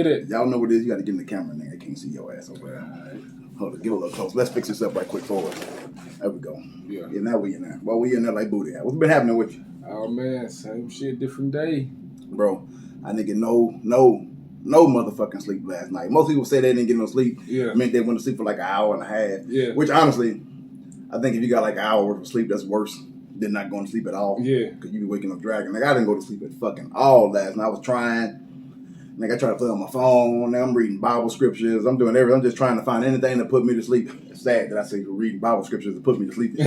that. Y'all know what it is. You got to get in the camera, nigga. I can't see your ass over there. Hold on, get a little close. Let's fix this up right quick for us. There we go. Yeah. Now we in there. Well, we in there like booty. What's been happening with you? Oh man, same shit, different day. Bro, I nigga no motherfucking sleep last night. Most people say they didn't get no sleep. Yeah. I mean, they went to sleep for like an hour and a half. Yeah. Which honestly, I think if you got like an hour worth of sleep, that's worse than not going to sleep at all. Yeah. Because you be waking up dragging. Like I didn't go to sleep at fucking all last night. I was trying. Like I try to play on my phone. I'm reading Bible scriptures. I'm doing everything. I'm just trying to find anything to put me to sleep. It's sad that I say reading Bible scriptures to put me to sleep.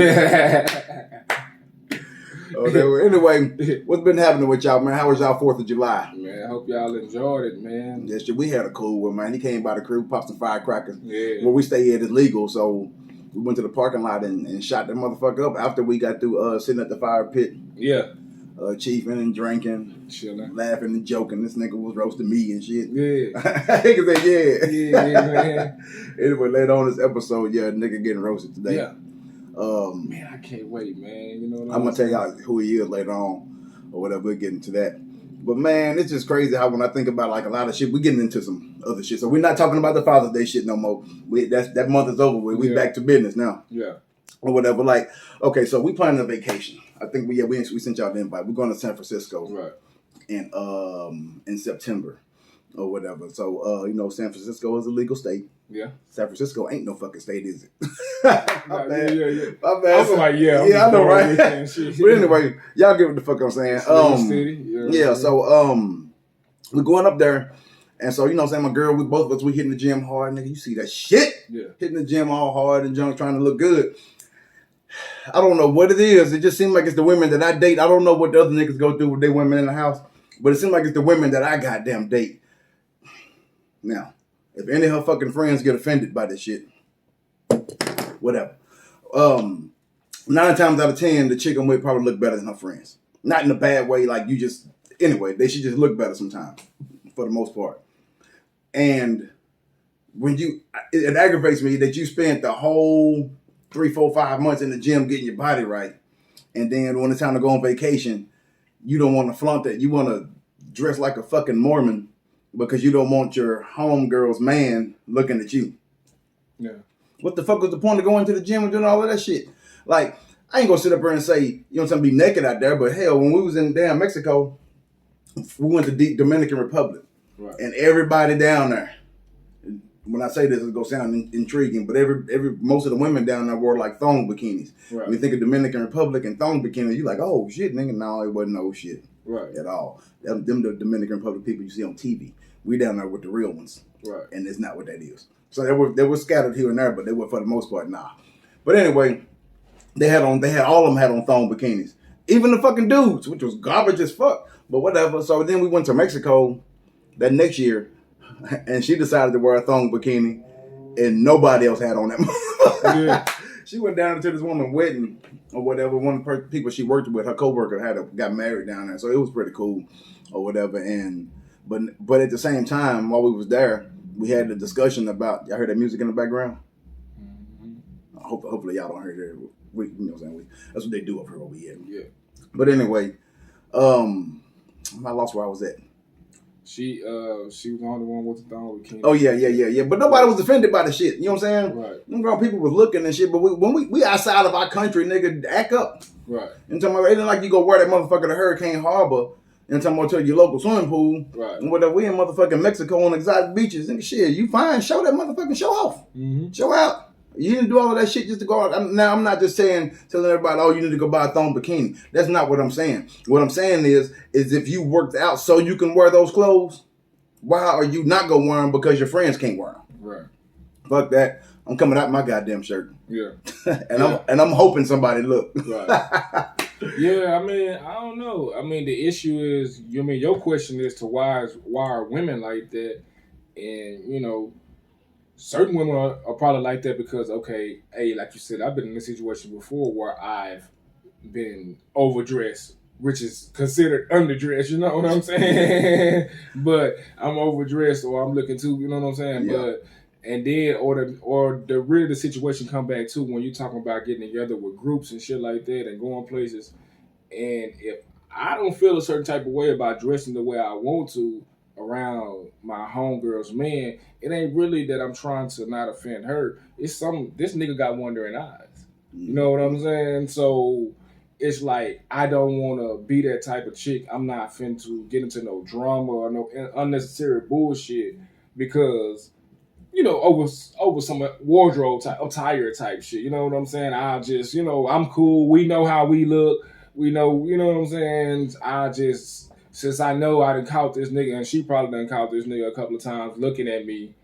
Anyway, what's been happening with y'all, man? How was y'all 4th of July? Man, I hope y'all enjoyed it, man. Yeah, shit, we had a cool one, man. He came by the crib, popped some firecrackers. Yeah. Where we stay at is legal, so we went to the parking lot and shot that motherfucker up after we got through sitting at the fire pit. Yeah. Chiefing and drinking, chilling, laughing and joking. This nigga was roasting me and shit. Yeah. Nigga said, yeah, man. Anyway, later on this episode, nigga getting roasted today. Yeah. Man, I can't wait, man. You know what I'm gonna tell y'all who he is later on, or whatever. We'll get into that. But man, it's just crazy how when I think about like a lot of shit, we getting into some other shit. So we're not talking about the Father's Day shit no more. That month is over with. We back to business now. Yeah. Or whatever. Like, okay, so we planning a vacation. I think we sent y'all the invite. We're going to San Francisco. Right. In September or whatever. So San Francisco is a legal state. Yeah. San Francisco ain't no fucking state, is it? My bad. Yeah. I was like, yeah. Yeah, I know, right? But anyway, y'all get what the fuck I'm saying. City. Yeah, so we're going up there. And so, my girl, both of us, we hitting the gym hard, nigga. You see that shit? Yeah. Hitting the gym all hard and junk, trying to look good. I don't know what it is. It just seems like it's the women that I date. I don't know what the other niggas go through with their women in the house, but it seems like it's the women that I goddamn date. Now, if any of her fucking friends get offended by this shit, whatever. 9 times out of 10, the chick I'm with probably look better than her friends. Not in a bad way, like anyway, they should just look better sometimes, for the most part. And when it aggravates me that you spent the whole 3, 4, 5 months in the gym getting your body right. And then when it's time to go on vacation, you don't want to flaunt that. You want to dress like a fucking Mormon because you don't want your homegirl's man looking at you. Yeah. What the fuck was the point of going to the gym and doing all of that shit? Like, I ain't gonna sit up here and say, be naked out there, but hell, when we was in damn Mexico, we went to the Dominican Republic. Right. And everybody down there, when I say this, it's gonna sound intriguing, but most of the women down there wore like thong bikinis. Right. When you think of Dominican Republic and thong bikini, you like, oh shit, nigga. No, it wasn't no shit. Right. At all. Them the Dominican Republic people you see on TV. We down there with the real ones. Right. And it's not what that is. So they were scattered here and there, but they were for the most part, nah. But anyway, all of them had on thong bikinis. Even the fucking dudes, which was garbage as fuck. But whatever. So then we went to Mexico that next year, and she decided to wear a thong bikini, and nobody else had on that. Yeah. She went down to this woman's wedding or whatever. One of the people she worked with, her coworker, got married down there, so it was pretty cool or whatever. And but at the same time, while we was there, we had the discussion about. Y'all heard that music in the background? Mm-hmm. Hopefully y'all don't hear that. We, what I'm saying? That's what they do up here where we at. Yeah. But anyway, I lost where I was at. She was the only one with the thong bikini. Oh yeah. But nobody was offended by the shit. You know what I'm saying? Right. Them grown people was looking and shit, but when we outside of our country, nigga, act up. Right. And talking about it ain't like you go wear that motherfucker to Hurricane Harbor and talking about to your local swimming pool. Right. And whatever, we in motherfucking Mexico on exotic beaches and shit. You fine, show that motherfucking show off. Mm-hmm. Show out. You didn't do all of that shit just to go out. Now, I'm not just telling everybody, oh, you need to go buy a thong bikini. That's not what I'm saying. What I'm saying is if you worked out so you can wear those clothes, why are you not going to wear them because your friends can't wear them? Right. Fuck that. I'm coming out my goddamn shirt. Yeah. I'm hoping somebody look. Right. Yeah, I mean, I don't know. I mean, the issue is, your question is to why are women like that? And, certain women are probably like that because, okay, hey, like you said, I've been in a situation before where I've been overdressed, which is considered underdressed, you know what I'm saying? But I'm overdressed or I'm looking too, you know what I'm saying? Yeah. But and then really the situation come back too when you're talking about getting together with groups and shit like that and going places. And if I don't feel a certain type of way about dressing the way I want to, around my homegirl's man, it ain't really that I'm trying to not offend her. It's this nigga got wandering eyes. You know what I'm saying? So it's like I don't want to be that type of chick. I'm not finna to get into no drama or no unnecessary bullshit because over some wardrobe type, attire type shit. You know what I'm saying? I just, I'm cool. We know how we look. We know, you know what I'm saying? Since I know I done caught this nigga, and she probably done caught this nigga a couple of times looking at me,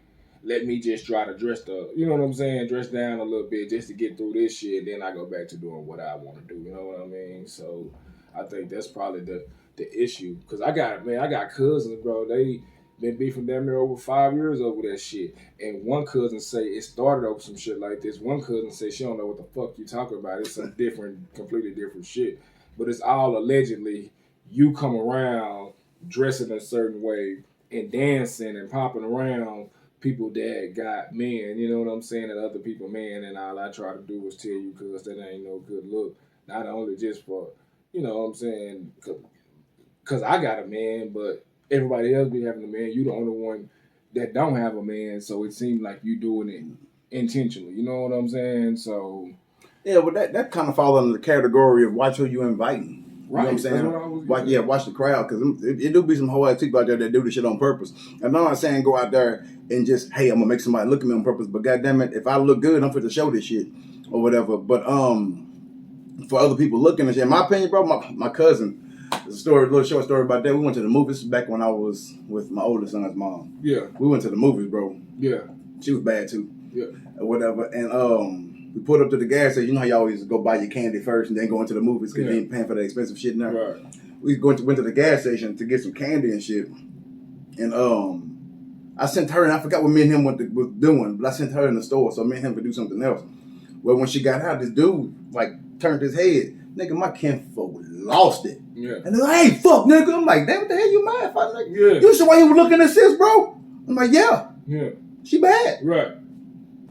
let me just try to dress dress down a little bit just to get through this shit. Then I go back to doing what I want to do. You know what I mean? So I think that's probably the issue. Cause I got cousins, bro. They been beefing damn near over 5 years over that shit. And one cousin say it started over some shit like this. One cousin say she don't know what the fuck you talking about. It's some completely different shit. But it's all allegedly you come around dressing a certain way and dancing and popping around people that got men, you know what I'm saying, and other people men, and all I try to do is tell you because that ain't no good look. Not only just for, you know what I'm saying, because I got a man, but everybody else be having a man. You the only one that don't have a man, so it seems like you doing it intentionally. You know what I'm saying? So yeah, but that kind of falls under the category of watch who you inviting. You know what I'm saying? Watch the crowd, because it do be some whole ass people out there that do this shit on purpose. And I'm not saying go out there and just, hey, I'm gonna make somebody look at me on purpose, but goddamn it, if I look good, I'm fit to show this shit or whatever. But for other people looking and shit, in my opinion, bro, my cousin, there's a little short story about that. We went to the movies back when I was with my oldest son's mom. Yeah. We went to the movies, bro. Yeah. She was bad too. Yeah. Or whatever. And we pulled up to the gas station. You know how you always go buy your candy first and then go into the movies because you ain't paying for that expensive shit now. Right. We went to the gas station to get some candy and shit. And I sent her, and I forgot what me and him was doing, but I sent her in the store so me and him could do something else. Well, when she got out, this dude turned his head. Nigga, my kinfolk lost it. Yeah. And they're like, hey, fuck, nigga. I'm like, damn, what the hell you mad for, nigga? Yeah. You see why he was looking at sis, bro? I'm like, yeah. Yeah. She bad. Right.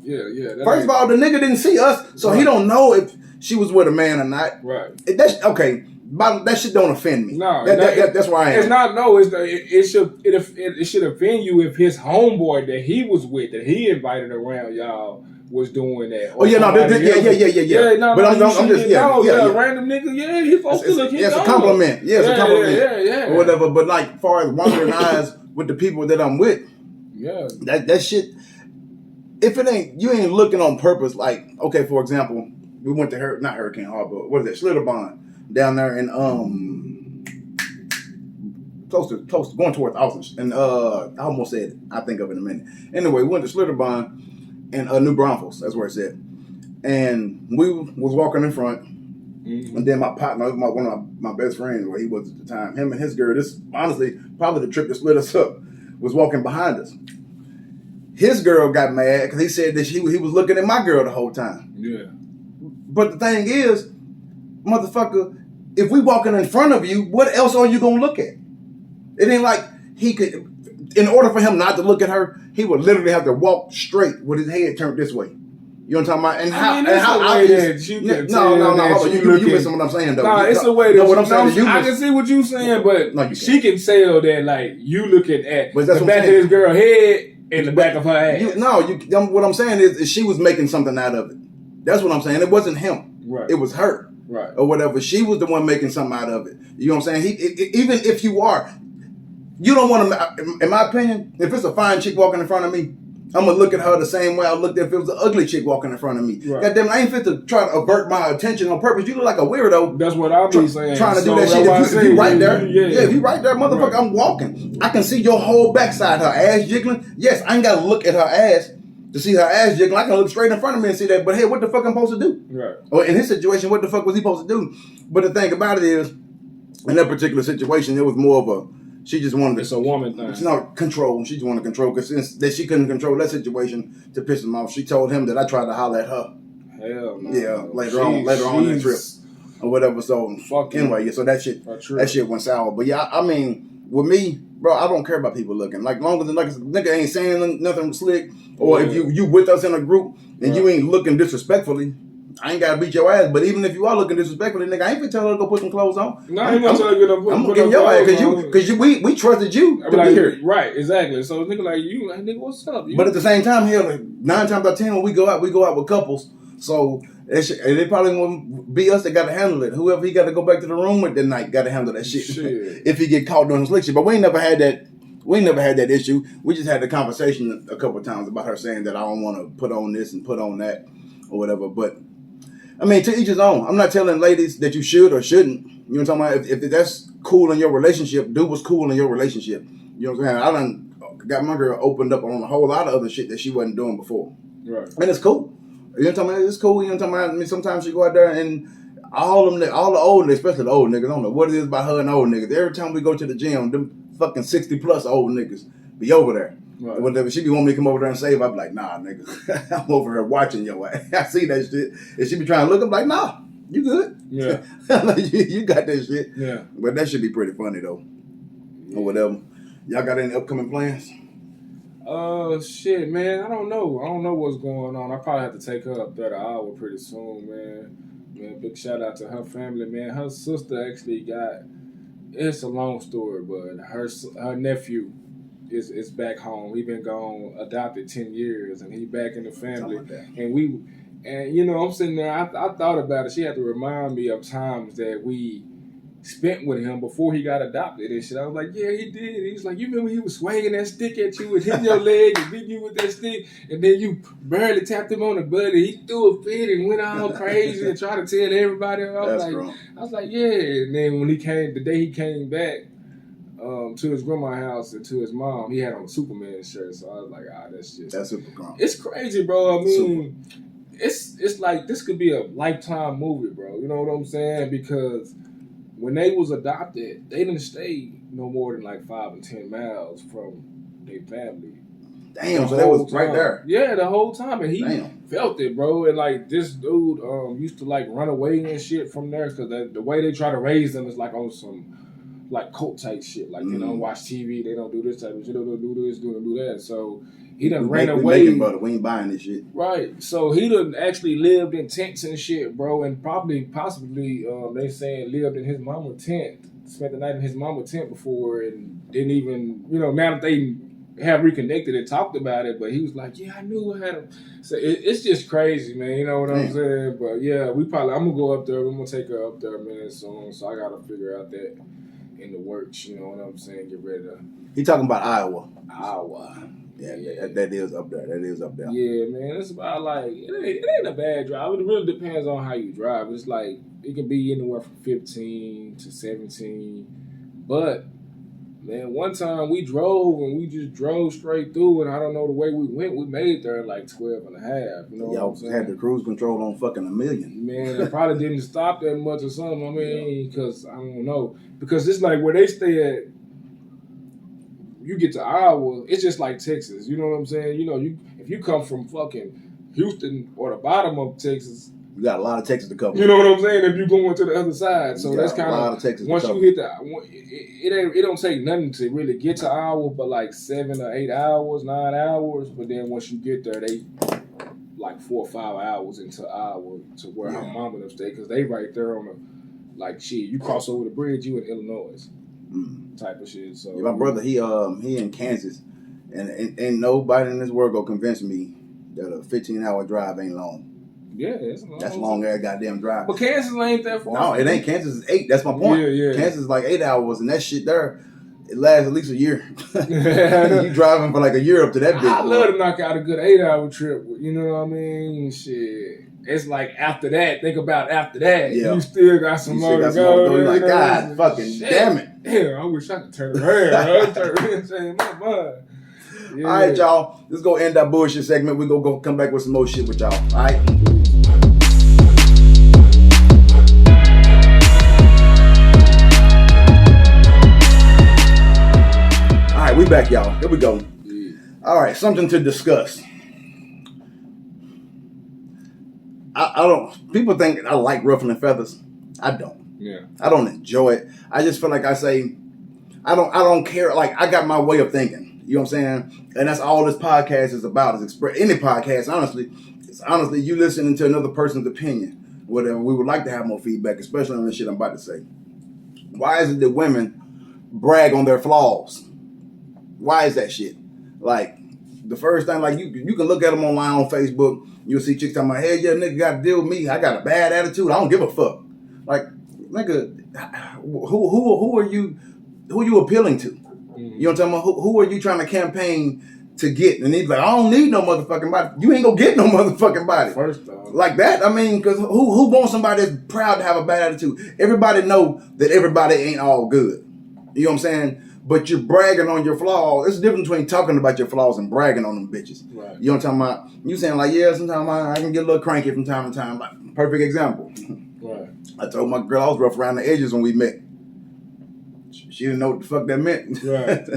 Yeah. First of all, the nigga didn't see us, so he don't know if she was with a man or not. Right. That's okay. That shit don't offend me. No, that's why I am. It's not. No, it should offend you if his homeboy that he was with, that he invited around y'all, was doing that. Oh yeah, no, yeah. No, but I'm just random nigga. Yeah, he supposed to look. It's a compliment. Yeah, it's a compliment. Yeah. Or whatever. But like, far as wandering eyes with the people that I'm with, yeah, that shit. If you ain't looking on purpose. Like, okay, for example, we went to not Hurricane Harbor. What is that? Schlitterbahn down there in close to going towards Austin. And I almost said it. I'll think of it in a minute. Anyway, we went to Schlitterbahn in New Braunfels. That's where it's at. And we was walking in front. Mm-hmm. And then my partner, one of my best friends, where he was at the time, him and his girl, this honestly probably the trip that split us up, was walking behind us. His girl got mad because he said that he was looking at my girl the whole time. Yeah. But the thing is, motherfucker, if we walking in front of you, what else are you gonna look at? It ain't like he could, in order for him not to look at her, he would literally have to walk straight with his head turned this way. You know what I'm talking about? And how obvious? You missing what I'm saying though. Nah, it's a way that what I'm saying. I can see what you saying, but she can tell that like you looking at the back of this girl's head and the back of her ass. What I'm saying is she was making something out of it. That's what I'm saying. It wasn't him. Right. It was her. Right. Or whatever. She was the one making something out of it. You know what I'm saying? Even if you are, you don't want to, in my opinion, if it's a fine chick walking in front of me, I'm going to look at her the same way I looked at if it was an ugly chick walking in front of me. Right. Goddamn, I ain't fit to try to avert my attention on purpose. You look like a weirdo. That's what I'll be saying. Trying to do that shit. If you right there, if you right there, motherfucker, right. I'm walking. I can see your whole backside, her ass jiggling. Yes, I ain't got to look at her ass to see her ass jiggling. I can look straight in front of me and see that. But hey, what the fuck I'm supposed to do? Right. Or in his situation, what the fuck was he supposed to do? But the thing about it is, in that particular situation, it was more of a, she just wanted to. It's a woman thing. It's not control. She just wanted to control because since that she couldn't control that situation to piss him off, she told him that I tried to holler at her. Hell no. Yeah, later on that trip or whatever. So anyway, so that shit went sour. But yeah, I mean, with me, bro, I don't care about people looking. Like long as the nigga ain't saying nothing slick, or if you with us in a group and you ain't looking disrespectfully, I ain't gotta beat your ass, but even if you are looking disrespectful, nigga, I ain't gonna tell her to go put some clothes on. No, I ain't gonna tell her to get I'm gonna get your ass because we trusted you to like, be here. Right, exactly. So nigga like you, like, nigga, what's up? But at the same time, hell, 9 times out of 10 when we go out with couples. So they probably won't be us that got to handle it. Whoever he got to go back to the room with that night got to handle that shit. If he get caught doing some slick shit. But we ain't never had that. We ain't never had that issue. We just had the conversation a couple of times about her saying that I don't want to put on this and put on that or whatever. But I mean, to each his own. I'm not telling ladies that you should or shouldn't. You know what I'm talking about? If that's cool in your relationship, do what's cool in your relationship. You know what I'm saying? I done got my girl opened up on a whole lot of other shit that she wasn't doing before. Right. And it's cool. You know what I'm talking about? It's cool. You know what I'm talking about? I mean, sometimes she go out there and all the old niggas, especially the old niggas, I don't know what it is about her and the old niggas. Every time we go to the gym, them fucking 60 plus old niggas be over there. Right. Whatever she be wanting me to come over there and save, I be like, nah, nigga. I'm over here watching your ass. I see that shit. And she be trying to look, I'm like, nah, you good. Yeah. you got that shit. Yeah. But that should be pretty funny though. Yeah. Or whatever. Y'all got any upcoming plans? Shit, man. I don't know. I don't know what's going on. I probably have to take her up there to Iowa pretty soon, man. Man, big shout out to her family, man. Her sister actually got. It's a long story, but her nephew is back home. He been gone, adopted 10 years, and he back in the family. And you know, I'm sitting there. I thought about it. She had to remind me of times that we spent with him before he got adopted and shit. I was like, yeah, he did. He was like, you remember he was swinging that stick at you and hitting your leg and beating you with that stick, and then you barely tapped him on the butt and he threw a fit and went all crazy and tried to tell everybody. I was like, yeah. And then when the day he came back to his grandma's house and to his mom, he had on a Superman shirt. So I was like, that's super cool. It's crazy, bro. I mean, it's like this could be a Lifetime movie, bro. You know what I'm saying? Because when they was adopted, they didn't stay no more than like 5 or 10 miles from their family. Damn, so that was right there. Yeah, the whole time, and he felt it, bro. And like this dude used to like run away and shit from there because the way they try to raise them is like on some like cult type shit. Like they don't watch TV, they don't do this type of shit, they don't do this, don't do that. So he done ran away. We ain't buying this shit. Right. So he done actually lived in tents and shit, bro, and possibly, they saying lived in his mama's tent, spent the night in his mama's tent before, and didn't even, you know, now that they have reconnected and talked about it, but he was like, yeah, I knew I had him. So it's just crazy, man. You know what I'm saying? But yeah, I'm gonna go up there. I'm gonna take her up there, man, soon. So I gotta figure out that in the works. You know what I'm saying? Get ready to. He talking about Iowa. Yeah, that is up there. Yeah, man, it's about like it ain't a bad drive. It really depends on how you drive. It's like it can be anywhere from 15 to 17. But man, one time we drove and we just drove straight through, and I don't know the way we went. We made there in like 12 and a half. You know y'all what I'm saying? Had the cruise control on fucking 1,000,000. Man, I probably didn't stop that much or something. I mean, because I don't know. Because it's like where they stay at. You get to Iowa, it's just like Texas. You know what I'm saying? You know, if you come from fucking Houston or the bottom of Texas, you got a lot of Texas to cover. You know what I'm saying? If you're going to the other side, so that's kind of Texas once you hit it don't take nothing to really get to Iowa, but like 7 or 8 hours, 9 hours. But then once you get there, they like 4 or 5 hours into Iowa to where her mama them stay because they right there on the like shit. You cross over the bridge, you in Illinois. Type of shit. So my brother, he in Kansas, and ain't nobody in this world gonna convince me that a 15-hour drive ain't long. Yeah, it's long. That's long ass goddamn drive. But Kansas ain't that far. No, it ain't. Kansas is 8. That's my point. Yeah. Kansas is like 8 hours, and that shit there, it lasts at least a year. You driving for like a year up to that bitch. I love to knock out a good 8-hour trip. You know what I mean? Shit. It's like after that, think about after that. Yeah. You still got some more to go. You're like, God fucking damn it. Yeah, I wish I could turn around. My mind. Yeah. All right, y'all. Let's go end that bullshit segment. We're going to come back with some more shit with y'all. All right? All right, we back, y'all. Here we go. Yeah. All right, something to discuss. I don't. People think I like ruffling feathers. I don't. Yeah. I don't enjoy it. I just feel like I say, I don't care. Like I got my way of thinking. You know what I'm saying? And that's all this podcast is about. Is express any podcast. Honestly, honestly, you listening to another person's opinion, whatever. We would like to have more feedback, especially on the shit I'm about to say. Why is it that women brag on their flaws? Why is that shit? Like, the first thing, like, you can look at them online on Facebook, you'll see chicks talking about, hey, yeah, nigga got to deal with me. I got a bad attitude. I don't give a fuck. Like, nigga, who are you appealing to? You know what I'm talking about? Who are you trying to campaign to get? And he's like, I don't need no motherfucking body. You ain't gonna get no motherfucking body. First off. Like that, I mean, because who wants somebody that's proud to have a bad attitude? Everybody know that everybody ain't all good. You know what I'm saying? But you're bragging on your flaws. There's a difference between talking about your flaws and bragging on them bitches. Right. You know what I'm talking about? You saying like, yeah, sometimes I can get a little cranky from time to time. Like, perfect example. Right. I told my girl I was rough around the edges when we met. She didn't know what the fuck that meant. Right.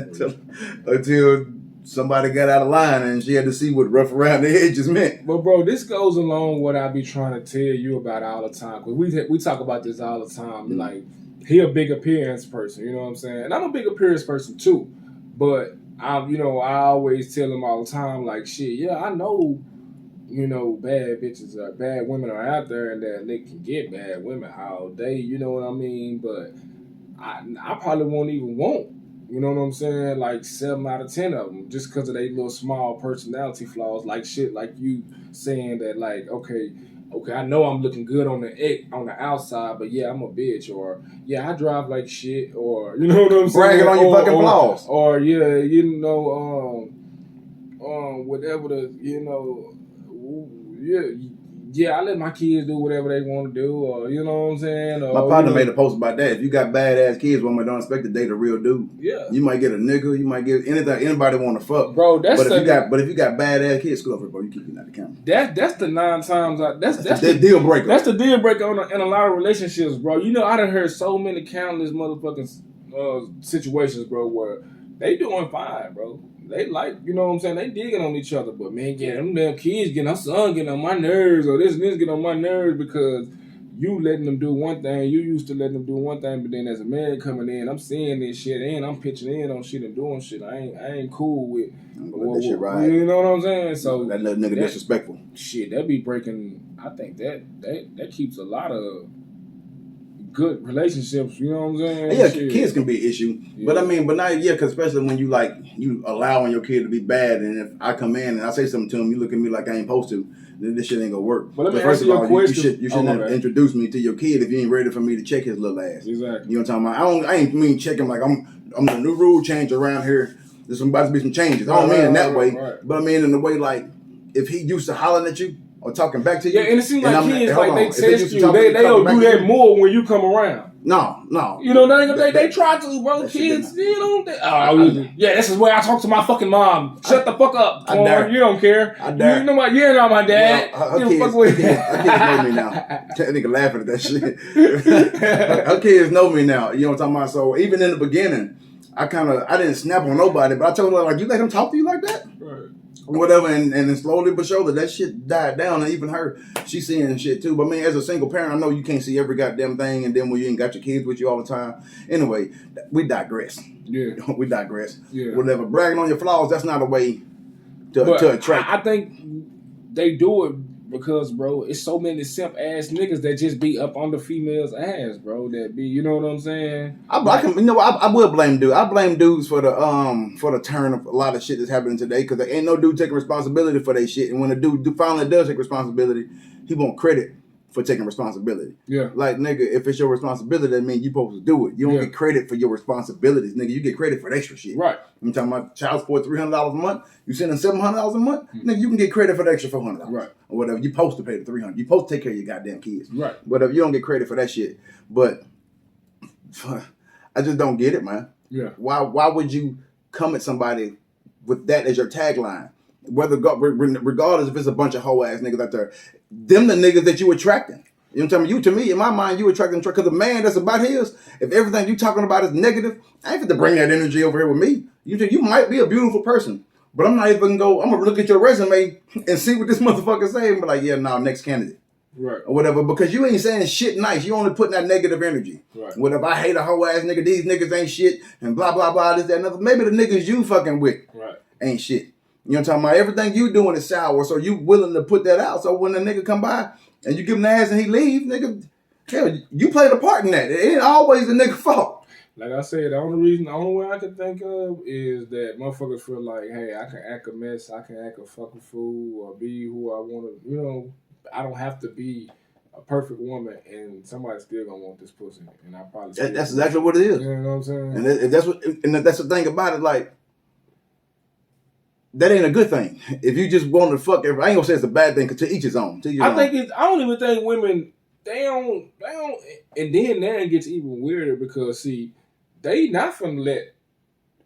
until somebody got out of line and she had to see what rough around the edges meant. But bro, this goes along with what I be trying to tell you about all the time. Cause we talk about this all the time. Mm-hmm. Like, he a big appearance person, you know what I'm saying? And I'm a big appearance person too. But I always tell him all the time, like, shit, yeah, I know, bad bitches or bad women are out there and that they can get bad women all day, you know what I mean? But I probably won't even want, you know what I'm saying, like 7 out of 10 of them, just because of their little small personality flaws, like shit, like you saying that, like, okay, I know I'm looking good on the outside, but yeah, I'm a bitch, or yeah, I drive like shit, or you know what I'm saying, bragging on your fucking flaws, or yeah, whatever I let my kids do whatever they want to do, or you know what I'm saying. Or, my partner made a post about that. If you got badass kids, women don't expect to date a real dude. Yeah, you might get a nigga, you might get anything. Anybody want to fuck, bro. But if you got badass kids, screw up it, bro. You keep it out the camera. That's the 9 times. That's the deal breaker. That's the deal breaker in a lot of relationships, bro. I done heard so many countless motherfucking situations, bro, where they doing fine, bro. They like, you know what I'm saying, they digging on each other, but man, them damn kids our son getting on my nerves, or this getting on my nerves because you letting them do one thing, you used to letting them do one thing, but then as a man coming in, I'm seeing this shit and I'm pitching in on shit and doing shit. I ain't cool with that shit right. You know what I'm saying? So that little nigga disrespectful. Shit, that be breaking. I think that keeps a lot of good relationships, you know what I'm saying? Yeah, kids can be an issue, but because especially when you allowing your kid to be bad, and if I come in and I say something to him, you look at me like I ain't supposed to, then this shit ain't gonna work. But let me ask you a question. You shouldn't have introduced me to your kid if you ain't ready for me to check his little ass. Exactly. You know what I'm talking about? I ain't mean check him like I'm the new rule change around here. There's about to be some changes. I don't mean in that way, but I mean in the way like if he used to hollering at you or talking back to you. Yeah, and it seems like kids like they test you. They'll do that more when you come around. No. You know, they try to, bro. Kids, yeah, this is where I talk to my fucking mom. Shut the fuck up, Corn. You don't care. I dare. You know what? You're not my dad. Her kids know me now. That nigga laughing at that shit. Her kids know me now. You know what I'm talking about? So even in the beginning, I didn't snap on nobody, but I told her, like, you let him talk to you like that? Right. Whatever, and then slowly but surely that shit died down, and even her, she's seeing shit too. But I mean, as a single parent, I know you can't see every goddamn thing, and then when you ain't got your kids with you all the time. Anyway, we digress. Yeah, we digress. Yeah, whatever. Bragging on your flaws, that's not a way to attract. I think they do it because, bro, it's so many simp ass niggas that just be up on the female's ass, bro. That be, you know what I'm saying? I will blame dudes. I blame dudes for the turn of a lot of shit that's happening today, because there ain't no dude taking responsibility for their shit. And when a dude finally does take responsibility, he won't credit for taking responsibility. Yeah. Like, nigga, if it's your responsibility, that means you supposed to do it. You don't get credit for your responsibilities, nigga. You get credit for extra shit. Right. I'm talking about child support, $300 a month. You sending $700 a month, nigga, you can get credit for the extra $400. Right. Or whatever. You supposed to pay the $300. You supposed to take care of your goddamn kids. Right. Whatever. You don't get credit for that shit. But I just don't get it, man. Yeah. Why would you come at somebody with that as your tagline? Regardless if it's a bunch of hoe ass niggas out there, them the niggas that you attracting. You know what I'm saying? To me, in my mind, you attracting because a man that's about his, if everything you talking about is negative, I ain't fit to bring that energy over here with me. You might be a beautiful person, but I'm not even I'm gonna look at your resume and see what this motherfucker say and be like, yeah, next candidate. Right. Or whatever, because you ain't saying shit nice. You only putting that negative energy. Right. Whatever, I hate a hoe ass nigga, these niggas ain't shit, and blah, blah, blah, this, that, and other. Maybe the niggas you fucking with ain't shit. You know what I'm talking about? Everything you doing is sour, so you willing to put that out. So when a nigga come by and you give him the ass and he leave, nigga, hell, you played a part in that. It ain't always the nigga fault. Like I said, the only way I can think of is that motherfuckers feel like, hey, I can act a mess, I can act a fucking fool, or be who I want to, you know, I don't have to be a perfect woman, and somebody's still gonna want this pussy, and I probably that's exactly what it is. You know what I'm saying? And that's the thing about it. Like, that ain't a good thing. If you just want to fuck, I ain't gonna say it's a bad thing. Cause to each his own. I don't even think women they don't, and then it gets even weirder because see, they not finna let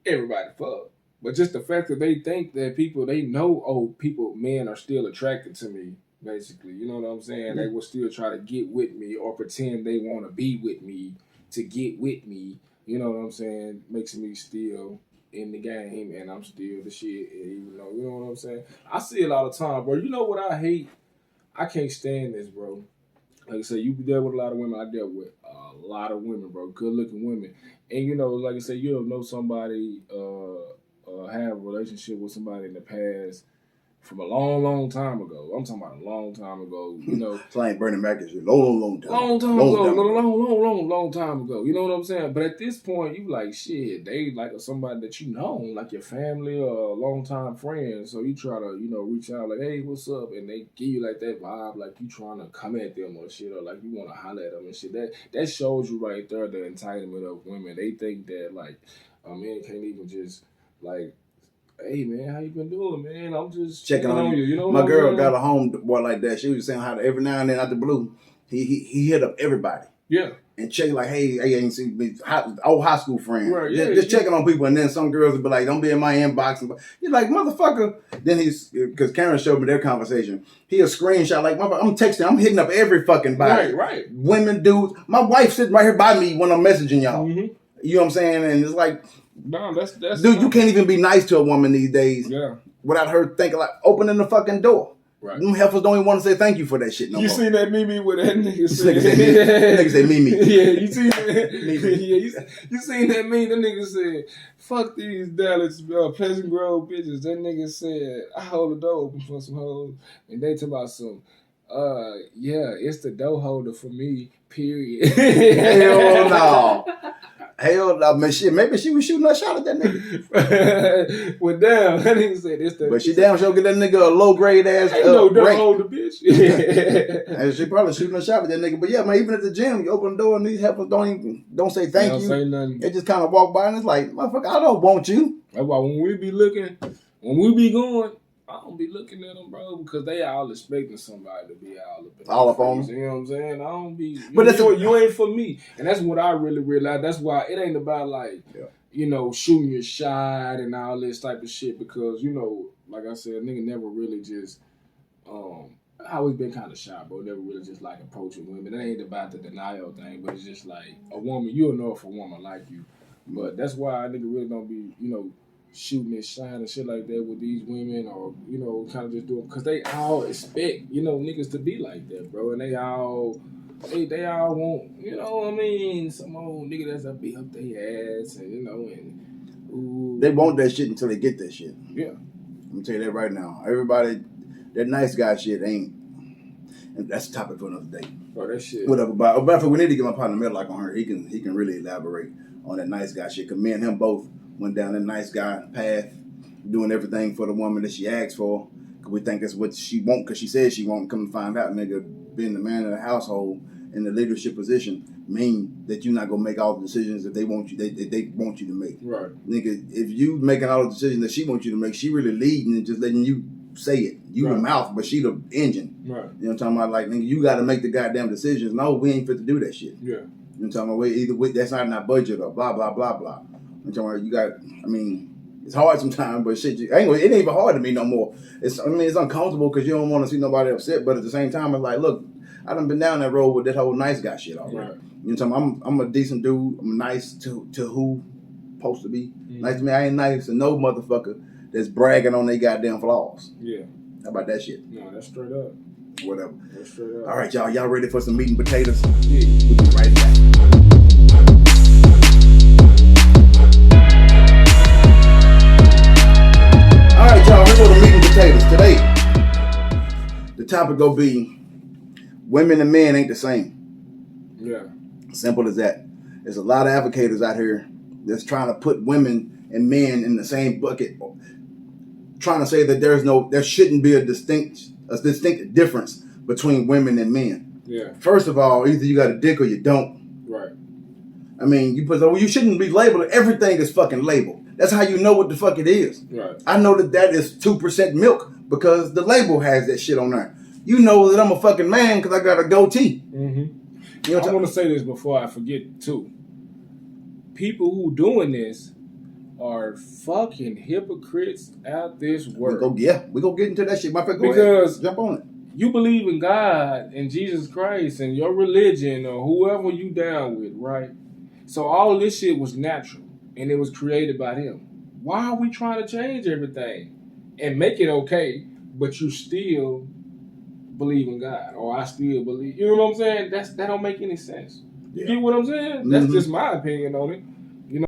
everybody fuck. But just the fact that they think that men are still attracted to me, basically. You know what I'm saying? They will still try to get with me or pretend they want to be with me to get with me. You know what I'm saying? Makes me still in the game and I'm still the shit. Even though, you know what I'm saying? I see a lot of time, bro. You know what I hate? I can't stand this, bro. Like I said, you dealt with a lot of women. I dealt with a lot of women, bro. Good looking women. And you know, like I said, you'll know somebody, have a relationship with somebody in the past from a long, long time ago. I'm talking about a long time ago. You know, it's like Bernie Mac is long time. Long time ago. You know what I'm saying? But at this point, you like shit. They like somebody that you know, like your family or a long time friend. So you try to, you know, reach out like, hey, what's up? And they give you like that vibe, like you trying to come at them or shit, or like you want to holler at them and shit. That shows you right there the entitlement of women. They think that like a man can't even just like, hey man, how you been doing, man? I'm just checking on you. You know, my girl got a homeboy like that. She was saying how every now and then out the blue, he hit up everybody. Yeah. And check like, hey, I ain't see me, old high school friend. Right, just checking on people, and then some girls will be like, don't be in my inbox. And you're like, motherfucker. Then because Karen showed me their conversation. He'll screenshot like, I'm texting, I'm hitting up every fucking body. Right. Women, dudes. My wife sitting right here by me when I'm messaging y'all. Mm-hmm. You know what I'm saying? And it's like, no, that's dude, you can't even be nice to a woman these days. Yeah. Without her thinking like opening the fucking door. Right. Them heifers don't even want to say thank you for that shit no more. You seen that meme with that nigga? Nigga say Mimi. Yeah, you seen that? Yeah, you seen that meme? That nigga said, "Fuck these Dallas Pleasant Grove bitches." That nigga said, "I hold the door open for some hoes," and they talk about some. Yeah, it's the door holder for me. Period. Hell no. Hell no, man, shit. Maybe she was shooting a shot at that nigga. Well, damn, that nigga said this. But she damn sure get that nigga a low grade ass. Ain't no door holder, bitch. And she probably shooting a shot at that nigga. But yeah, man, even at the gym, you open the door and these heifers don't say thank you. Say nothing. They just kind of walk by and it's like, motherfucker, I don't want you. That's why when we be going. I don't be looking at them, bro, because they all expecting somebody to be all up on them. You know what I'm saying? I don't be. But you ain't for me, and that's what I really realized. That's why it ain't about like, you know, shooting your shot and all this type of shit. Because you know, like I said, nigga never really just. I always been kind of shy, bro. Never really just like approaching women. It ain't about the denial thing, but it's just like a woman. You'll know if a woman like you, but that's why I nigga really don't be, you know, shooting and shine and shit like that with these women, or you know, kind of just doing because they all expect, you know, niggas to be like that, bro, and they all want, you know what I mean, some old nigga that's up their ass, and you know, and ooh, they want that shit until they get that shit. Yeah, let me tell you that right now. Everybody, that nice guy shit ain't. And that's a topic for another day. Oh, that shit. Whatever. But we need to get my partner Miller like on her. He can really elaborate on that nice guy shit. Cause me and him both went down that nice guy path, doing everything for the woman that she asked for. Cause we think that's what she want. Cause she said she won't. Come to find out, nigga, being the man of the household in the leadership position mean that you're not gonna make all the decisions that they want you. They want you to make. Right. Nigga, if you making all the decisions that she wants you to make, she really leading and just letting you say it. You the mouth, but she the engine. Right. You know what I'm talking about? Like, nigga, you got to make the goddamn decisions. No, we ain't fit to do that shit. Yeah. You know what I'm talking about? Either way, that's not in our budget or blah, blah, blah, blah. I'm talking about, you got, I mean, it's hard sometimes, but shit, it ain't even hard to me no more. It's uncomfortable because you don't want to see nobody upset, but at the same time, it's like, look, I done been down that road with that whole nice guy shit already. Right. You know what I'm talking about? I'm a decent dude. I'm nice to who supposed to be. Mm-hmm. Nice to me. I ain't nice to no motherfucker that's bragging on their goddamn flaws. Yeah. How about that shit? No, that's straight up. Whatever. That's straight up. All right, y'all. Y'all ready for some meat and potatoes? Yeah. We'll be right back. All right, y'all. Here go the potatoes. Today, the topic gonna be women and men ain't the same. Yeah. Simple as that. There's a lot of advocates out here that's trying to put women and men in the same bucket, trying to say that there shouldn't be a distinct difference between women and men. Yeah. First of all, either you got a dick or you don't. Right. I mean, you shouldn't be labeled. Everything is fucking labeled. That's how you know what the fuck it is. Right. I know that is 2% milk because the label has that shit on there. You know that I'm a fucking man because I got a goatee. Mm-hmm. You know, I want to say this before I forget too. People who doing this are fucking hypocrites out this world. We go get into that shit. My friend, go because ahead. Jump on it. You believe in God and Jesus Christ and your religion or whoever you down with, right? So all this shit was natural and it was created by them. Why are we trying to change everything and make it okay, but you still believe in God, or I still believe? You know what I'm saying? That don't make any sense. You get what I'm saying? Mm-hmm. That's just my opinion on it. You know.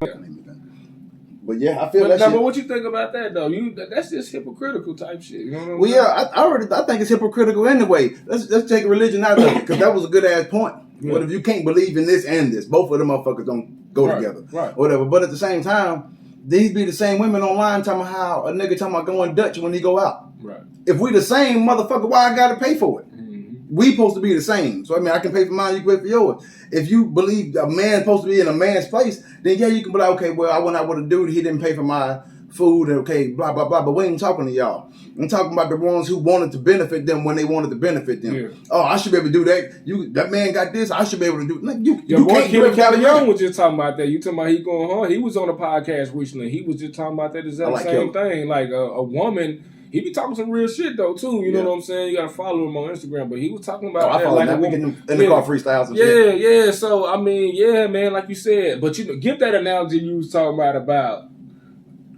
But yeah, I feel that. But what you think about that though? That's just hypocritical type shit. You know what I'm saying? Yeah, I think it's hypocritical anyway. Let's take religion out of it because that was a good ass point. Yeah. What if you can't believe in this and this? Both of them motherfuckers don't go together, right? Whatever. But at the same time, these be the same women online talking about how a nigga talking about going Dutch when he go out. Right. If we the same motherfucker, why I gotta pay for it? Mm-hmm. We supposed to be the same. So I mean, I can pay for mine, you can pay for yours. If you believe a man's supposed to be in a man's place, then yeah, you can be like, okay, well, I went out with a dude, he didn't pay for my food, and okay, blah, blah, blah. But we ain't talking to y'all. I'm talking about the ones who wanted to benefit them when they wanted to benefit them. Yeah. Oh, I should be able to do that. That man got this, I should be able to do it. You boy, Kenny Young was just talking about that. You talking about he going home. He was on a podcast recently. He was just talking about that exact same thing. Like a woman. He be talking some real shit though too. You know what I'm saying? You gotta follow him on Instagram. But he was talking about that. Like we getting in the car freestyles and shit. Yeah. So I mean, yeah, man, like you said. But you know, give that analogy you was talking about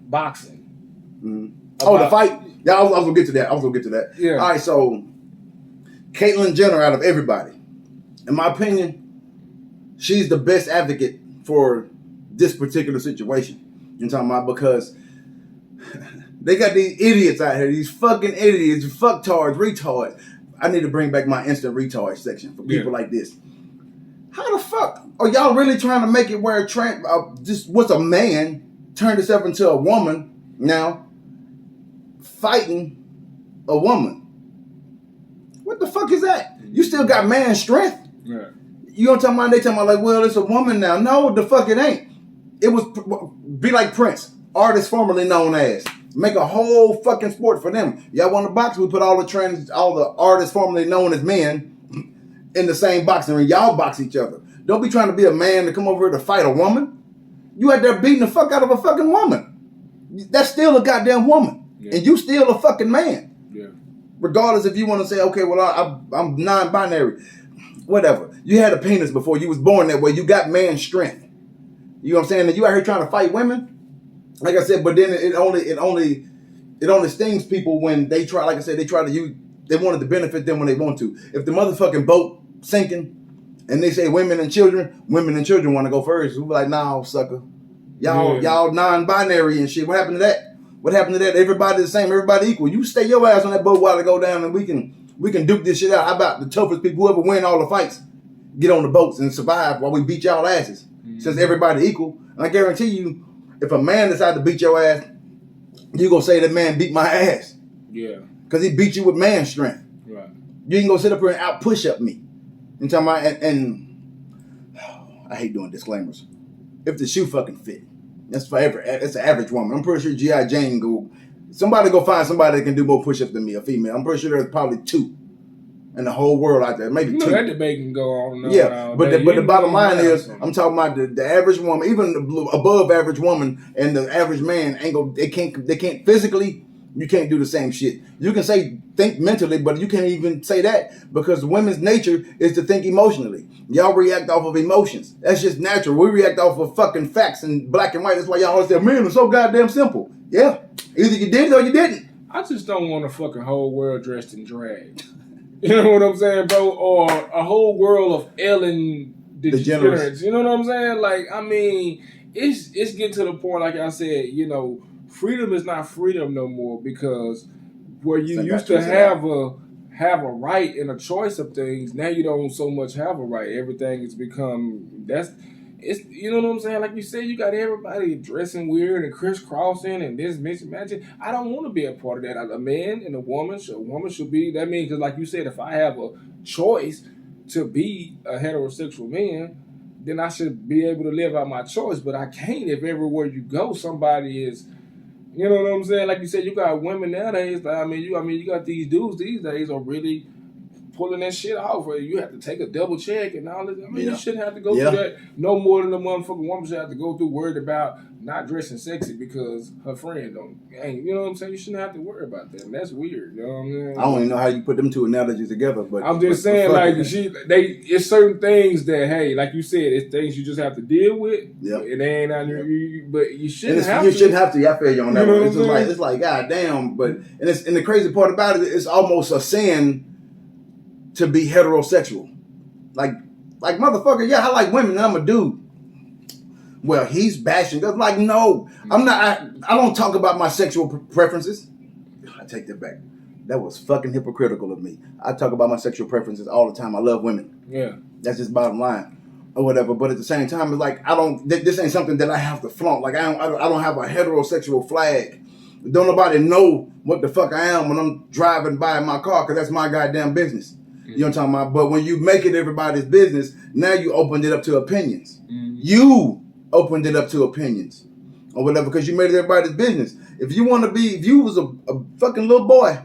boxing. Mm-hmm. The fight. Yeah, I was gonna get to that. Yeah. All right, so Caitlyn Jenner, out of everybody, in my opinion, she's the best advocate for this particular situation. You know what I'm talking about? Because they got these idiots out here, these fucking idiots, fucktards, retards. I need to bring back my instant retard section for people like this. How the fuck are y'all really trying to make it where just what's a man turned himself into a woman now fighting a woman? What the fuck is that? You still got man strength. Yeah. You know what I'm talking about? They talking about like, well, it's a woman now. No, the fuck it ain't. It was be like Prince, artist formerly known as. Make a whole fucking sport for them. Y'all want to box? We put all the artists formerly known as men in the same boxing ring. Y'all box each other. Don't be trying to be a man to come over here to fight a woman. You out there beating the fuck out of a fucking woman. That's still a goddamn woman. Yeah. And you still a fucking man. Yeah. Regardless if you want to say, okay, well, I'm non-binary. Whatever. You had a penis before. You was born that way. You got man strength. You know what I'm saying? And you out here trying to fight women? Like I said, but then it only stings people when they try, like I said, they wanted to benefit them when they want to. If the motherfucking boat sinking and they say women and children want to go first, we'll be like, nah, sucker. Y'all non-binary and shit. What happened to that? Everybody the same, everybody equal. You stay your ass on that boat while they go down and we can duke this shit out. How about the toughest people, whoever win all the fights, get on the boats and survive while we beat y'all asses. Mm-hmm. Since everybody equal. And I guarantee you, if a man decides to beat your ass, you gonna say that man beat my ass. Yeah. Because he beat you with man strength. Right. You ain't gonna sit up here and out push up me. And talking about and I hate doing disclaimers. If the shoe fucking fit, that's forever. It's an average woman. I'm pretty sure G.I. Jane somebody go find somebody that can do more push-ups than me, a female. I'm pretty sure there's probably 2 in the whole world out there, maybe 2. That debate can go on. Yeah, but the bottom line is, I'm talking about the average woman, even the above average woman and the average man they can't physically. You can't do the same shit. You can think mentally, but you can't even say that because women's nature is to think emotionally. Y'all react off of emotions. That's just natural. We react off of fucking facts and black and white. That's why y'all always say, man, it's so goddamn simple. Yeah, either you did it or you didn't. I just don't want a fucking whole world dressed in drag. You know what I'm saying, bro? Or a whole world of Ellen DeGeneres. You know what I'm saying? Like, I mean, it's getting to the point, like I said, you know, freedom is not freedom no more because where you used to have a right and a choice of things. Now you don't so much have a right. Everything has become it's you know what I'm saying. Like you said, you got everybody dressing weird and crisscrossing and this mismatching. I don't want to be a part of that. A man and a woman should be. That means because like you said, if I have a choice to be a heterosexual man, then I should be able to live out my choice. But I can't if everywhere you go somebody is. You know what I'm saying? Like you said, you got women nowadays. Like, you got these dudes these days are really pulling that shit off. Where you have to take a double check and all this. You shouldn't have to go through that. No more than a motherfucking woman should have to go through worried about not dressing sexy because her friend don't. You know what I'm saying? You shouldn't have to worry about that. And that's weird. You know what I mean? I don't even know how you put them two analogies together, but I'm just saying, like it's certain things that, hey, like you said, it's things you just have to deal with. Yeah, it ain't on your. But you shouldn't have to. You shouldn't have to. I feel you on that one. It's like God damn. But and the crazy part about it, it's almost a sin to be heterosexual. Like motherfucker, yeah, I like women. I'm a dude. Well, he's bashing. Like, no, I'm not. I don't talk about my sexual preferences. I take that back. That was fucking hypocritical of me. I talk about my sexual preferences all the time. I love women. Yeah, that's just bottom line, or whatever. But at the same time, it's like I don't. This ain't something that I have to flaunt. Like I don't have a heterosexual flag. Don't nobody know what the fuck I am when I'm driving by in my car because that's my goddamn business. Mm-hmm. You know what I'm talking about? But when you make it everybody's business, now you opened it up to opinions. Mm-hmm. You opened it up to opinions or whatever because you made it everybody's business. If you was a fucking little boy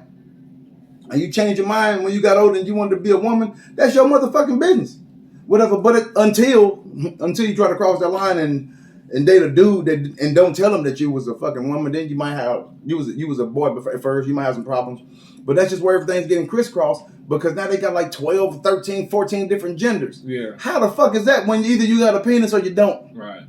and you changed your mind when you got older and you wanted to be a woman, that's your motherfucking business. Whatever. But until you try to cross that line and date a dude and don't tell him that you was a fucking woman, then you might have you was a boy at first, you might have some problems. But that's just where everything's getting crisscrossed because now they got like 12, 13, 14 different genders. Yeah. How the fuck is that when either you got a penis or you don't? Right.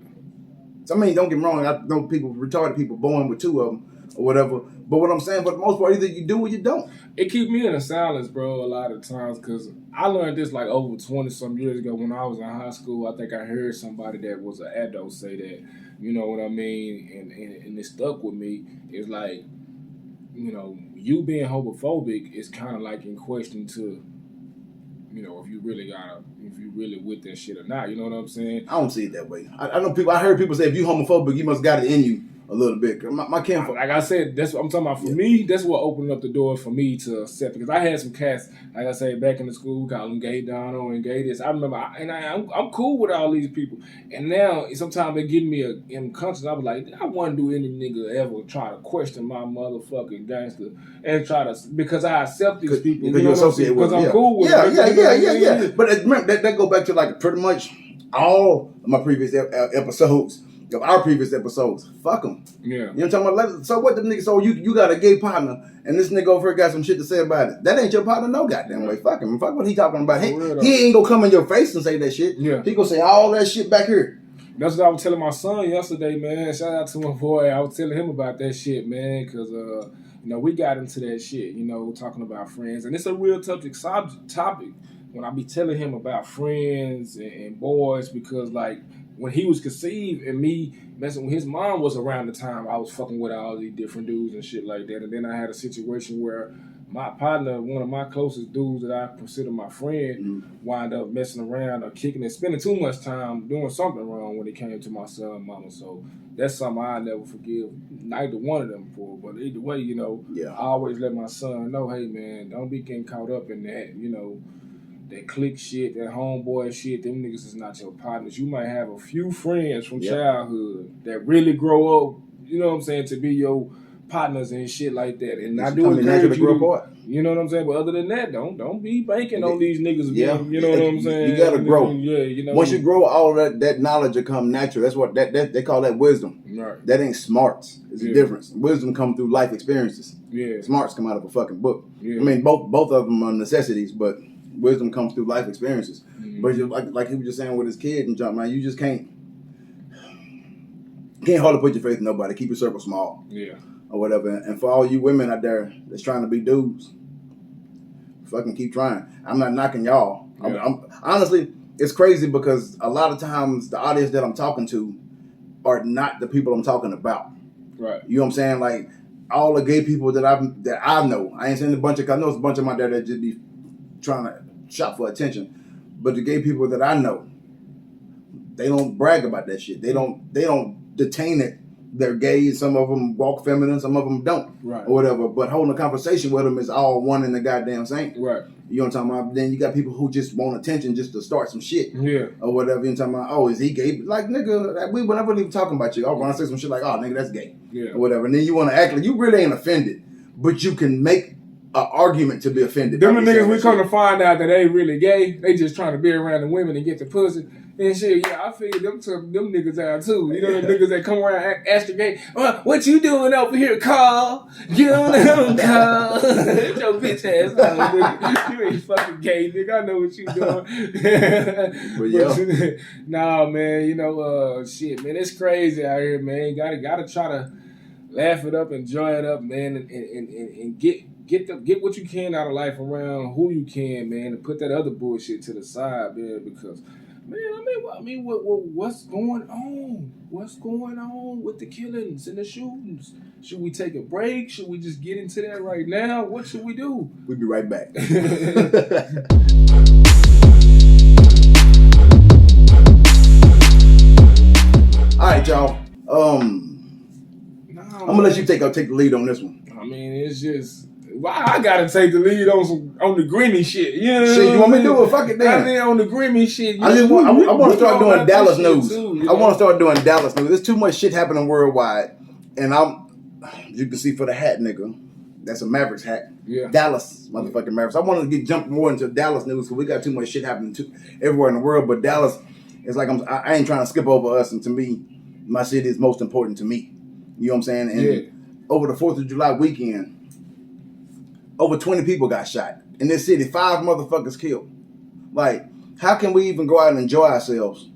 So, I mean, don't get me wrong. I know retarded people born with two of them or whatever. But what I'm saying, for the most part, either you do or you don't. It keeps me in a silence, bro, a lot of times because I learned this like over 20-some years ago when I was in high school. I think I heard somebody that was an adult say that, you know what I mean? And it stuck with me. It's like, you know, you being homophobic is kind of like in question to, you know, if you really with that shit or not. You know what I'm saying? I don't see it that way. I know people. I heard people say if you homophobic, you must got it in you a little bit. My kinfolk. Like I said, that's what I'm talking about. For me, that's what opened up the door for me to accept. Because I had some cats, like I say, back in the school, we call them gay Donald and gay this. I remember, I'm cool with all these people. And now, sometimes they give me in conscience. I was like, I wouldn't do any nigga ever try to question my motherfucking gangster and try to, because I accept these people. Because you associate with them. Because I'm cool with them. Yeah. But remember, that go back to like pretty much all of my previous episodes. Of our previous episodes, fuck them. Yeah. You know what I'm talking about? So what the nigga, so you got a gay partner and this nigga over here got some shit to say about it. That ain't your partner, no goddamn way. Fuck him. Fuck what he talking about. He ain't gonna come in your face and say that shit. Yeah. He gonna say all that shit back here. That's what I was telling my son yesterday, man. Shout out to my boy. I was telling him about that shit, man, because, you know, we got into that shit, you know, talking about friends. And it's a real topic when I be telling him about friends and boys because, like, when he was conceived and me messing with his mom was around the time I was fucking with all these different dudes and shit like that. And then I had a situation where my partner, one of my closest dudes that I consider my friend, wound up messing around or kicking and spending too much time doing something wrong when it came to my son and mama. So that's something I'll never forgive neither one of them for. But either way, you know, I always let my son know, hey, man, don't be getting caught up in that, you know, that clique shit, that homeboy shit, them niggas is not your partners. You might have a few friends from childhood that really grow up, you know what I'm saying, to be your partners and shit like that. And I do encourage you to, you know what I'm saying? But other than that, don't be banking on these niggas. Yeah. You know what I'm saying? You gotta grow. Yeah, you know. Once you grow, all that knowledge will come natural. That's what that they call that wisdom. Right. That ain't smarts. It's a difference. Wisdom come through life experiences. Yeah. Smarts come out of a fucking book. Yeah. I mean, both of them are necessities, but wisdom comes through life experiences. Mm-hmm. But like he was just saying with his kid and jump, man, you just can't hardly put your faith in nobody. Keep your circle small. Yeah. Or whatever. And for all you women out there that's trying to be dudes, fucking keep trying. I'm not knocking y'all. Yeah. I'm honestly, it's crazy because a lot of times the audience that I'm talking to are not the people I'm talking about. Right. You know what I'm saying? Like, all the gay people that I know. I ain't saying I know it's a bunch of them out there that just be trying to shop for attention. But the gay people that I know, they don't brag about that shit. They don't detain it. They're gay. Some of them walk feminine. Some of them don't. Right. Or whatever. But holding a conversation with them is all one in the goddamn same. Right. You know what I'm talking about? Then you got people who just want attention just to start some shit. Yeah. Or whatever. You know what I'm talking about? Oh, is he gay? Like, nigga, we were never even talking about you. I want to say some shit like, oh, nigga, that's gay. Yeah. Or whatever. And then you want to act like you really ain't offended. But you can make an argument to be offended. Them the niggas we come to find out that they ain't really gay. They just trying to be around the women and get the pussy. And shit, yeah, I figure them niggas out too. You know, the niggas that come around ask the gay, what you doing over here, Carl? Get on down, Carl. It's your bitch ass out, nigga. You ain't fucking gay, nigga. I know what you doing. But yeah. Nah, man, you know, shit, man, it's crazy out here, man. Gotta try to laugh it up, enjoy it up, man, and get what you can out of life around who you can, man, and put that other bullshit to the side, man, because, man, what's going on? What's going on with the killings and the shootings? Should we take a break? Should we just get into that right now? What should we do? We'll be right back. All right, y'all. I'm gonna let you take the lead on this one. I mean, it's just I gotta take the lead on the Grimmy shit. You know shit, you want me to do it? Fuck it, then. I mean, on the Grimmy shit. I want to start doing Dallas news. I want to start doing Dallas news. There's too much shit happening worldwide, and you can see for the hat, nigga. That's a Mavericks hat. Yeah. Dallas, motherfucking Mavericks. I want to jump more into Dallas news because we got too much shit happening everywhere in the world. But Dallas, it's like I ain't trying to skip over us, and to me, my city is most important to me. You know what I'm saying? And over the 4th of July weekend, over 20 people got shot in this city. 5 motherfuckers killed. Like, how can we even go out and enjoy ourselves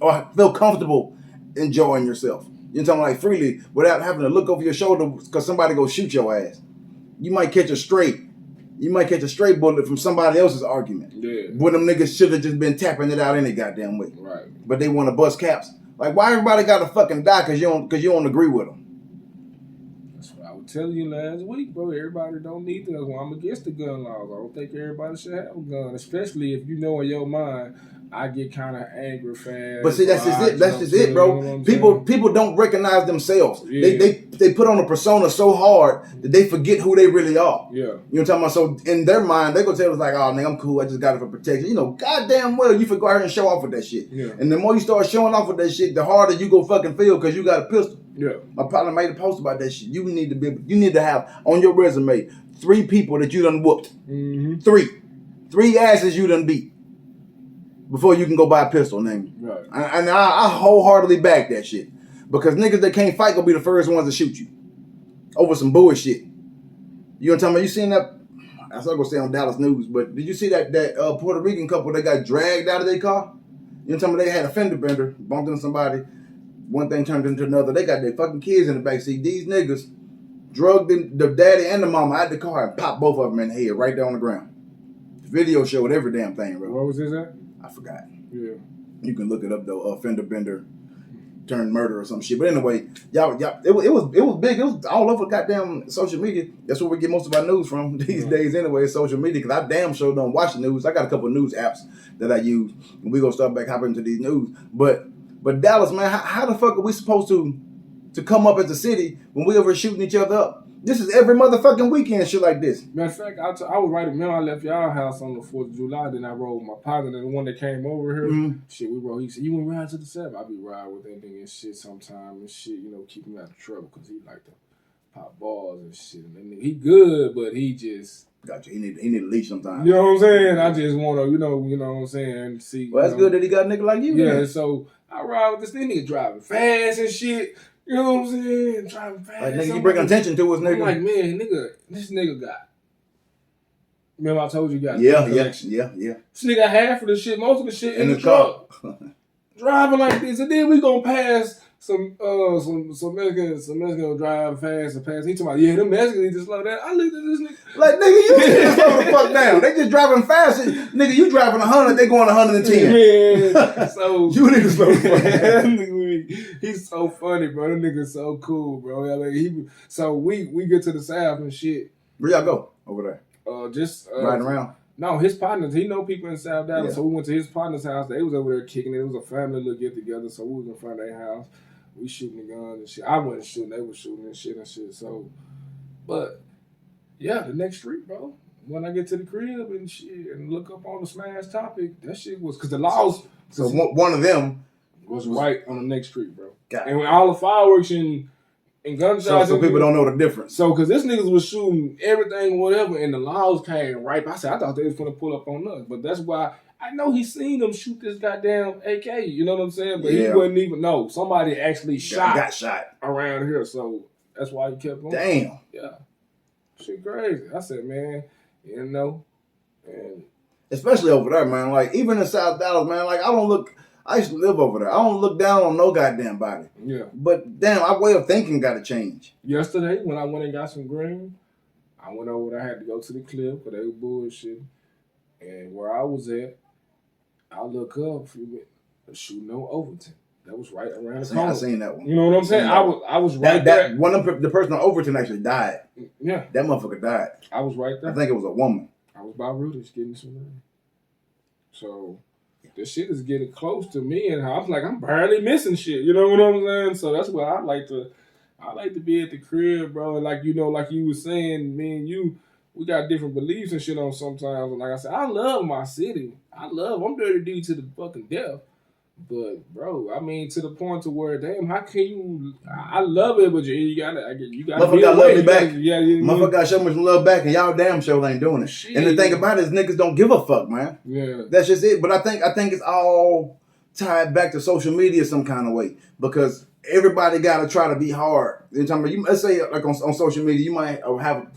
or feel comfortable enjoying yourself? You know what I'm talking, like, freely without having to look over your shoulder because somebody go shoot your ass. You might catch a stray bullet from somebody else's argument. Yeah. When them niggas should have just been tapping it out any goddamn way. Right. But they want to bust caps. Like, why everybody got to fucking die because you don't agree with them? That's what I was telling you last week, bro. Everybody don't need to. That's why I'm against the gun laws. I don't think everybody should have a gun, especially if you know in your mind, I get kind of angry fast. But see, that's just it. That's just it, bro. You know people don't recognize themselves. Yeah. They put on a persona so hard that they forget who they really are. Yeah. You know what I'm talking about? So in their mind, they gonna tell us like, oh, nigga, I'm cool. I just got it for protection. You know, goddamn well, you forgot her and show off with that shit. Yeah. And the more you start showing off with that shit, the harder you go fucking feel because you got a pistol. Yeah. My partner made a post about that shit. You need to have on your resume 3 people that you done whooped. Mm-hmm. 3 asses you done beat before you can go buy a pistol, nigga. Right. And I wholeheartedly back that shit. Because niggas that can't fight gonna be the first ones to shoot you. Over some bullshit. You know what I'm talking about? You seen that? I was gonna say on Dallas News, but did you see that Puerto Rican couple that got dragged out of their car? You know what I'm talking about? They had a fender bender, bumped into somebody. One thing turned into another. They got their fucking kids in the backseat. These niggas drugged the daddy and the mama out the car and popped both of them in the head right there on the ground. The video showed every damn thing, bro. What was this at? I forgot. Yeah. You can look it up though. Fender bender turned murder or some shit. But anyway, y'all, it was big. It was all over goddamn social media. That's where we get most of our news from these days anyway, social media. Because I damn sure don't watch the news. I got a couple of news apps that I use. And we gonna start back hopping into these news. But Dallas, man, how the fuck are we supposed to come up as a city when we over shooting each other up? This is every motherfucking weekend shit like this. Matter of fact, I was right. Remember, I left y'all house on the 4th of July. Then I rode with my partner, the one that came over here. Mm-hmm. Shit, we rode. He said, "You want to ride to the 7th?" I be riding with that nigga and shit sometime and shit. You know, keep him out of trouble because he like to pop balls and shit. And he good, but he just Gotcha. He need to leash sometimes. You know what I'm saying? I just want to, you know what I'm saying. See. Well, that's good that he got a nigga like you. Yeah. Man. So I ride with this nigga driving fast and shit. You know what I'm saying? Driving fast. Like, nigga, you bring attention to us, nigga. I'm like, man, nigga, this nigga got. Remember I told you got. Yeah. This nigga got half of the shit, most of the shit in the truck. Driving like this, and then we gonna pass some Mexican drive fast and pass. He talking about, yeah, them Mexicans need to slow down. I looked at this nigga. Like, nigga, you need to slow the fuck down. They just driving fast. Nigga, you driving 100, they going 110. Man, so you need to slow the fuck down. He's so funny, bro. That nigga's so cool, bro. I mean, so we get to the South and shit. Where y'all go over there? Just riding around. No, his partners, he know people in South Dallas, Yeah. so we went to his partner's house. They was over there kicking it. It was a family little get together, so we was in front of their house. We shooting the guns and shit. I wasn't shooting, they was shooting and shit. So, but yeah, the next street, bro. When I get to the crib and shit and look up on the smash topic, that shit was because the laws. So one of them was right on the next street, bro. Got and when all the fireworks and gunshots. So people don't know the difference. So, because this niggas was shooting everything, whatever, and the laws came right. I said, I thought they was going to pull up on us. But that's why I know he seen them shoot this goddamn AK. You know what I'm saying? But he wouldn't even know. Somebody actually got shot around here. So, that's why he kept going. Damn. Yeah. Shit crazy. I said, man, you know. And especially over there, man. Like, even in South Dallas, man, like, I used to live over there. I don't look down on no goddamn body. Yeah. But damn, our way of thinking got to change. Yesterday, when I went and got some green, I went over there. I had to go to the clip because they were bullshit. And where I was at, I look up, shooting on Overton. That was right around the corner. I seen that one. You know what I'm saying? I was right there. The person on Overton actually died. Yeah. That motherfucker died. I was right there. I think it was a woman. I was by Reuters getting some green. So this shit is getting close to me, and I'm like, I'm barely missing shit. You know what I'm saying? So that's why I like to be at the crib, bro. And like you were saying, me and you, we got different beliefs and shit on sometimes. And like I said, I love my city. I'm Dirty D to the fucking death. But bro, I mean, to the point to where, damn, how can you? I love it, but you gotta motherfucker got love me back. Motherfucker got so much love back, and y'all damn sure ain't doing it. Shit. And the thing about it is, niggas don't give a fuck, man. Yeah, that's just it. But I think it's all tied back to social media some kind of way, because everybody gotta try to be hard. Let's say like on social media, you might have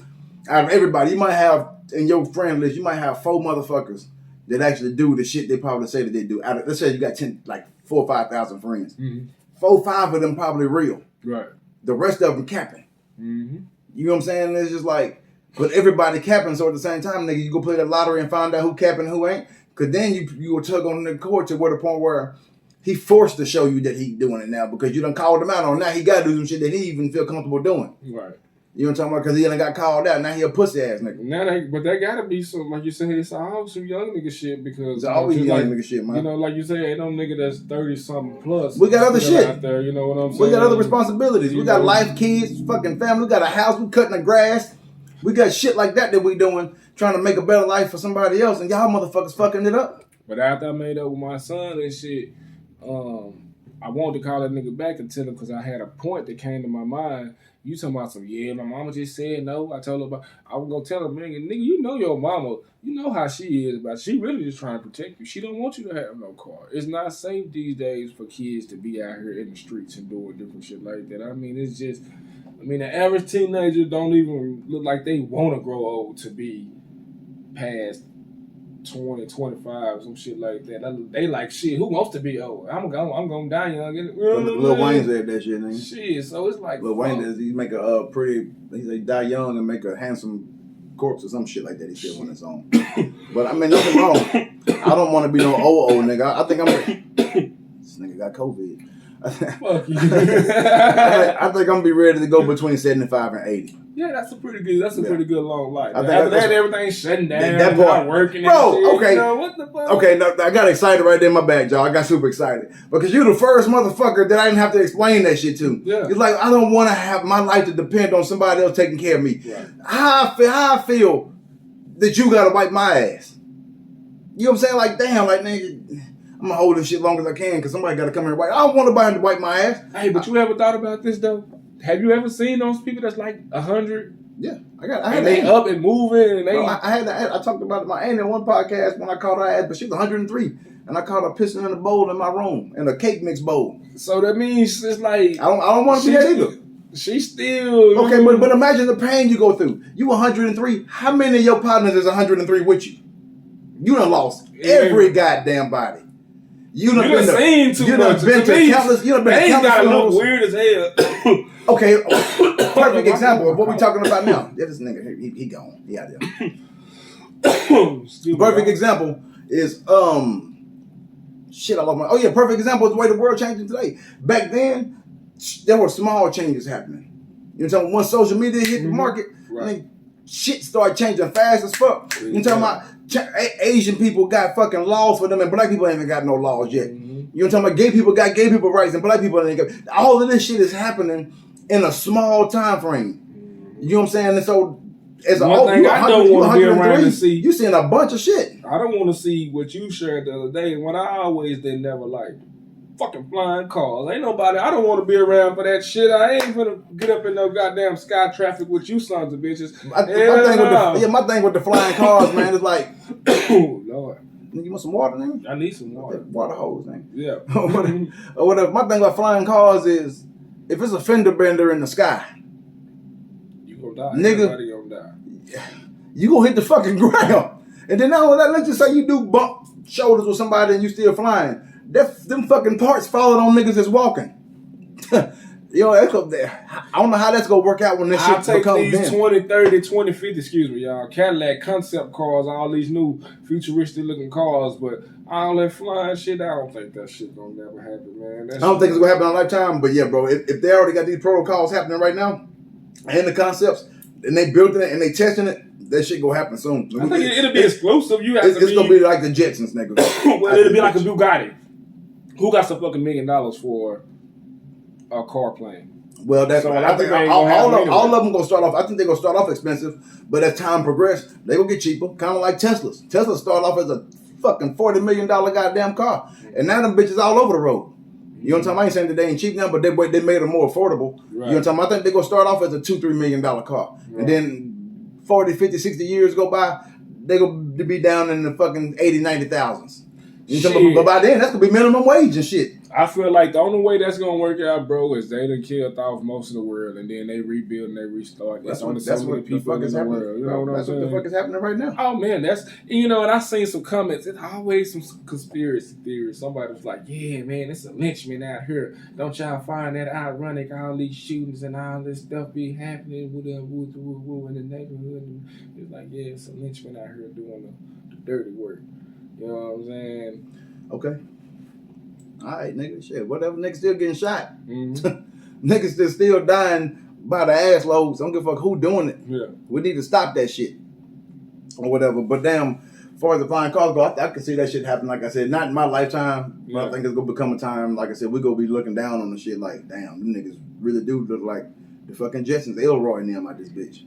out of everybody, you might have in your friend list, you might have 4 motherfuckers that actually do the shit they probably say that they do. Let's say you got 4,000 or 5,000 friends. Mm-hmm. 4 or 5 of them probably real. Right. The rest of them capping. Mm-hmm. You know what I'm saying? It's just like, but everybody capping. So at the same time, nigga, you go play the lottery and find out who capping and who ain't. Because then you will tug on the court to where the point where he forced to show you that he doing it now because you done called him out on. Now he got to do some shit that he even feel comfortable doing. Right. You know what I'm talking about? Because he done got called out. Now he a pussy ass nigga. But that gotta be some, like you said, it's always some young nigga shit because it's always young nigga shit, man. You know, like you say, ain't no nigga that's 30-something plus. We got other shit out there. You know what I'm saying? We got other responsibilities. We got life, kids, fucking family. We got a house. We cutting the grass. We got shit like that we doing, trying to make a better life for somebody else, and y'all motherfuckers fucking it up. But after I made up with my son and shit, I wanted to call that nigga back and tell him because I had a point that came to my mind. You talking about some, my mama just said no. I told her about, I was going to tell her, nigga, you know your mama, you know how she is, but she really just trying to protect you. She don't want you to have no car. It's not safe these days for kids to be out here in the streets and doing different shit like that. I mean, it's just, the average teenager don't even look like they want to grow old to be past 20, 25, some shit like that. They like, shit, who wants to be old? I'm gonna die young. Lil Wayne said that shit, nigga. Shit, so it's like Lil Wayne does, he make he say die young and make a handsome corpse or some shit like that. He said on his own. But I mean, nothing wrong. I don't want to be no old nigga. I think this nigga got COVID. Fuck you. I think I'm gonna be ready to go between 75 and 80. Yeah, that's a pretty good long life. After that, everything's shutting down, that part, not working. Bro, and shit, okay. You know, what the fuck? Okay, no, I got excited right there in my back, y'all. I got super excited. Because you're the first motherfucker that I didn't have to explain that shit to. Yeah. It's like, I don't want to have my life to depend on somebody else taking care of me. Right. How I feel that you got to wipe my ass. You know what I'm saying? Like, damn, like, nigga, I'm going to hold this shit long as I can because somebody got to come here and wipe. I don't want nobody to wipe my ass. Hey, but you ever thought about this, though? Have you ever seen those people that's like 100? Yeah, I had they up and moving, and they. Bro, I talked about my aunt in one podcast when I called her ass, but she was 103, and I caught her pissing in a bowl in my room, in a cake mix bowl. So that means it's like I don't want to be that either. She's still okay, but imagine the pain you go through. You 103. How many of your partners is 103 with you? You done lost every goddamn body. You done seen too much. Been to countless. You done been to countless. Gotta look weird as hell. Okay, perfect example of what we talking about now. Yeah, this nigga, he gone. He out there. Perfect example is shit. I love my. Oh yeah, perfect example is the way the world changing today. Back then, there were small changes happening. You know what I'm saying? Once social media hit the market, I mean, shit started changing fast as fuck. You know what I'm talking about? Asian people got fucking laws for them, and black people ain't even got no laws yet. You know what I'm talking about? Gay people got gay people rights, and black people ain't got. All of this shit is happening in a small time frame. You know what I'm saying? And so, as a whole, I don't want to be around and see. You seeing a bunch of shit. I don't want to see what you shared the other day. When I always did never like fucking flying cars. Ain't nobody. I don't want to be around for that shit. I ain't gonna get up in no goddamn sky traffic with you sons of bitches. My thing with the flying cars, man, is like, oh Lord. You want some water, nigga? I need some water. Water hose, nigga. Yeah. Or whatever. My thing about flying cars is, if it's a fender bender in the sky, you gonna die. Nigga, everybody gonna die. You gonna hit the fucking ground. And then not only that, let's just say you do bump shoulders with somebody and you still flying. Them fucking parts falling on niggas that's walking. Yo, that's up there. I don't know how that's gonna work out when this shit becomes I'll take these 20, 30, 20, 50, excuse me, y'all, Cadillac concept cars, all these new futuristic looking cars, but all that flying shit, I don't think that shit gonna never happen, man. I don't think it's gonna happen in a lifetime, but yeah, bro, if they already got these protocols happening right now, and the concepts, and they building it and they testing it, that shit gonna happen soon. I think it'll be exclusive. It's gonna be like the Jetsons, nigga. Well, it'll be like a Bugatti. Who got some fucking $1 million for a car plane? Well, that's so I think all of them gonna start off. I think they're gonna start off expensive, but as time progresses, they gonna get cheaper. Kind of like Teslas. Tesla start off as a fucking $40 million goddamn car, and now them bitches all over the road. You know what I'm talking about? I ain't saying that they ain't cheap now, but they made them more affordable. Right. You know what I'm talking about? I think they're gonna start off as a $2-3 million car, and then 40, 50, 60 years go by, they gonna be down in the fucking 80, 90,000s. But by then, that's gonna be minimum wage and shit. I feel like the only way that's gonna work out, bro, is they done killed off most of the world, and then they rebuild and they restart. That's only so many people in the world. You know what I'm saying? That's what the fuck is happening right now. Oh man, and I seen some comments. It's always some conspiracy theories. Somebody was like, "Yeah, man, it's a lynchman out here. Don't y'all find that ironic? All these shootings and all this stuff be happening with in the neighborhood." And it's like, yeah, it's a lynchman out here doing the dirty work. You know what I'm saying? Okay. All right, nigga. Shit, whatever. Niggas still getting shot. Mm-hmm. Niggas still dying by the ass loads. I don't give a fuck who doing it. Yeah. We need to stop that shit. Or whatever. But damn, as far as the flying cars go, I can see that shit happen. Like I said, not in my lifetime. But I think it's going to become a time, like I said, we're going to be looking down on the shit like, damn, them niggas really do look like the fucking Jetsons, Elroy and them out this bitch.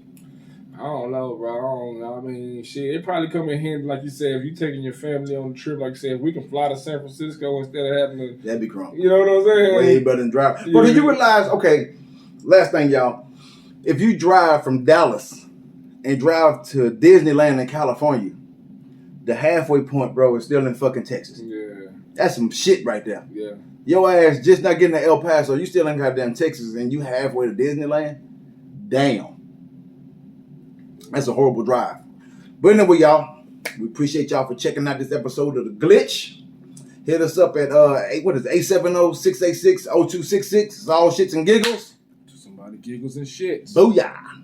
I don't know, bro. I don't know. I mean, shit, it probably come in handy, like you said, if you taking your family on a trip, like you said, if we can fly to San Francisco instead of having to... That'd be crunk. You know what I'm saying? Way better than drive. But did you realize, okay, last thing, y'all, if you drive from Dallas and drive to Disneyland in California, the halfway point, bro, is still in fucking Texas. Yeah. That's some shit right there. Yeah. Your ass just not getting to El Paso, you still in goddamn Texas and you halfway to Disneyland? Damn. That's a horrible drive. But anyway, y'all, we appreciate y'all for checking out this episode of The Glitch. Hit us up at 870-686-0266. It's all shits and giggles. Somebody giggles and shits. Booyah.